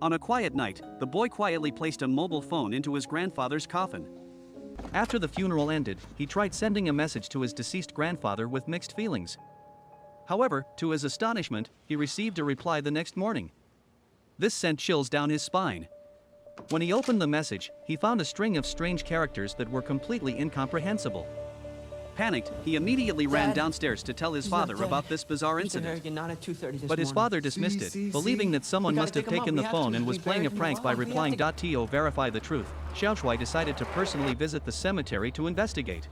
On a quiet night, the boy quietly placed a mobile phone into his grandfather's coffin. After the funeral ended, he tried sending a message to his deceased grandfather with mixed feelings. However, to his astonishment, he received a reply the next morning. This sent chills down his spine. When he opened the message, he found a string of strange characters that were completely incomprehensible. Panicked, he immediately ran downstairs to tell his father about this bizarre incident. But his father dismissed it, believing that someone must have taken the phone and was playing a prank by replying "To verify the truth." Xiaoshui decided to personally visit the cemetery to investigate.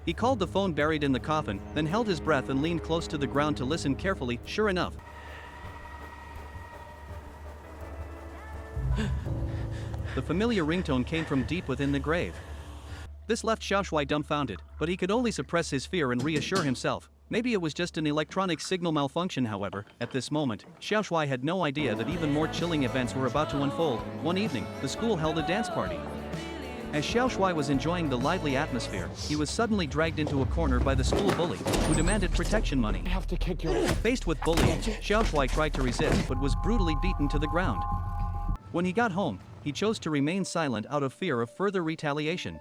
He called the phone buried in the coffin, then held his breath and leaned close to the ground to listen carefully. Sure enough, the familiar ringtone came from deep within the grave. This left Xiaoshui dumbfounded, but he could only suppress his fear and reassure himself. Maybe it was just an electronic signal malfunction. However, at this moment, Xiaoshui had no idea that even more chilling events were about to unfold. One evening, the school held a dance party. As Xiaoshui was enjoying the lively atmosphere, he was suddenly dragged into a corner by the school bully, who demanded protection money. I have to kick your ass. Faced with bullying, Xiaoshui tried to resist but was brutally beaten to the ground. When he got home, he chose to remain silent out of fear of further retaliation.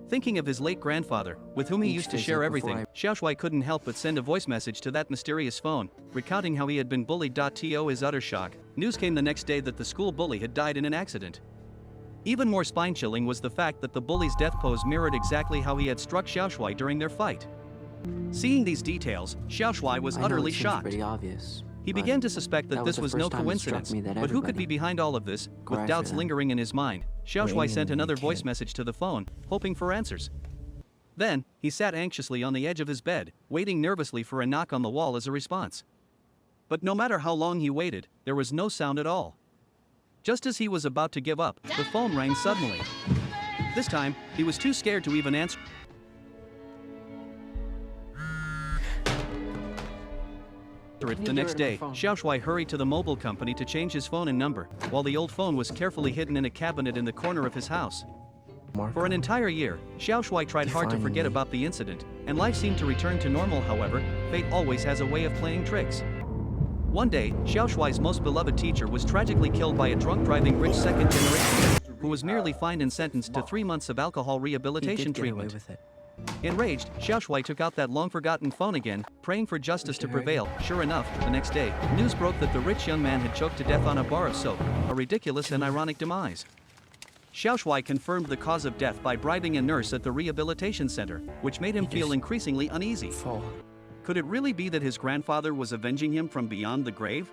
Thinking of his late grandfather, with whom he used to share everything, Xiaoshui couldn't help but send a voice message to that mysterious phone, recounting how he had been bullied. To his utter shock, news came the next day that the school bully had died in an accident. Even more spine-chilling was the fact that the bully's death pose mirrored exactly how he had struck Xiaoshui during their fight. Seeing these details, Xiaoshui was utterly shocked. Pretty obvious. He began to suspect that this was no coincidence, but who could be behind all of this? With doubts lingering in his mind, Xiaoshui sent another voice message to the phone, hoping for answers. Then, he sat anxiously on the edge of his bed, waiting nervously for a knock on the wall as a response. But no matter how long he waited, there was no sound at all. Just as he was about to give up, the phone rang suddenly. This time, he was too scared to even answer it. The next day, Xiaoshui hurried to the mobile company to change his phone and number, while the old phone was carefully hidden in a cabinet in the corner of his house. For an entire year, Xiaoshui tried hard to forget about the incident, and life seemed to return to normal. However, fate always has a way of playing tricks. One day, Xiaoshui's most beloved teacher was tragically killed by a drunk driving rich second-generation who was merely fined and sentenced to 3 months of alcohol rehabilitation treatment. Enraged, Xiaoshui took out that long-forgotten phone again, praying for justice to prevail. Sure enough, the next day, news broke that the rich young man had choked to death on a bar of soap, a ridiculous and ironic demise. Xiaoshui confirmed the cause of death by bribing a nurse at the rehabilitation center, which made him feel increasingly uneasy. Could it really be that his grandfather was avenging him from beyond the grave?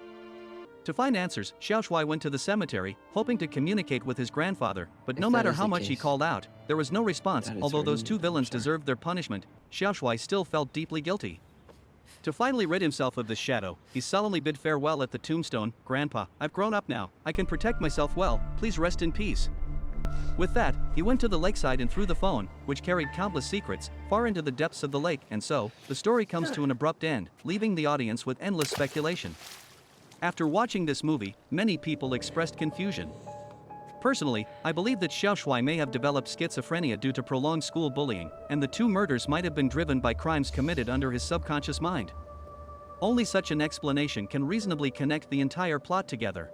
To find answers, Xiaoshui went to the cemetery, hoping to communicate with his grandfather, but no matter how much he called out, there was no response. Although those two villains deserved their punishment, Xiaoshui still felt deeply guilty. To finally rid himself of this shadow, he solemnly bid farewell at the tombstone. "Grandpa, I've grown up now. I can protect myself well. Please rest in peace." With that, he went to the lakeside and threw the phone, which carried countless secrets, far into the depths of the lake. And so, the story comes to an abrupt end, leaving the audience with endless speculation. After watching this movie, many people expressed confusion. Personally, I believe that Xiaoshui may have developed schizophrenia due to prolonged school bullying, and the two murders might have been driven by crimes committed under his subconscious mind. Only such an explanation can reasonably connect the entire plot together.